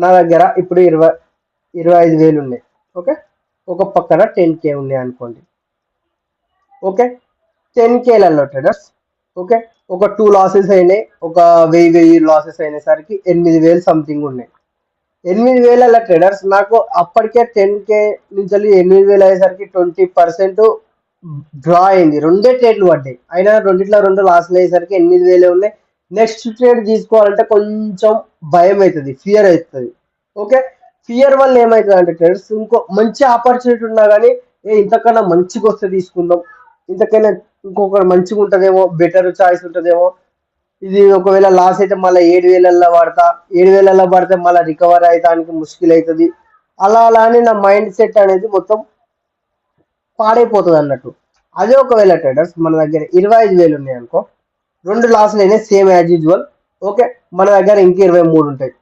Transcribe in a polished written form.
నా దగ్గర ఇప్పుడు 25,000 ఉన్నాయి. ఓకే, ఒక పక్కన 10K ఉన్నాయి అనుకోండి. Okay, 10Kలలో traders. ఓకే, ఒక 2 లాసెస్ అయినాయి, ఒక 1000 లాసెస్ అయినసరికి 8,000 సంథింగ్ ఉన్నాయి. 8,000 ట్రేడర్స్ నాకు అప్పటికే 10K నుంచి 8,000 అయ్యేసరికి 20% డ్రా అయింది. రెండే ట్రేడ్లు పడ్డాయి, అయినా రెండిట్లో 2 లాస్లు అయ్యేసరికి 8,000 ఉన్నాయి. నెక్స్ట్ ట్రేడ్ తీసుకోవాలంటే కొంచెం భయం అవుతుంది, ఫియర్ అవుతుంది. ఓకే, ఫియర్ వల్ల ఏమవుతుంది అంటే ట్రేడర్స్ ఇంకో మంచి ఆపర్చునిటీ ఉన్నా కానీ ఇంతకన్నా మంచిగా వస్తే తీసుకుందాం, ఇంతకైనా ఇంకొక మంచిగా ఉంటుందేమో, బెటర్ చాయిస్ ఉంటుందేమో, ఇది ఒకవేళ లాస్ అయితే మళ్ళీ 7,000 పడతా, 7,000 పడితే మళ్ళీ రికవర్ అయ్యడానికి ముష్కిల్ అవుతుంది. అలా అలా అని నా మైండ్ సెట్ అనేది మొత్తం పాడైపోతుంది అన్నట్టు. అదే ఒకవేళ ట్రేడర్స్ మన దగ్గర 25,000 ఉన్నాయి అనుకో, 2 లాస్లు అయినాయి సేమ్ యాజ్ యూజువల్. ఓకే, మన దగ్గర ఇంక 23 ఉంటాయి.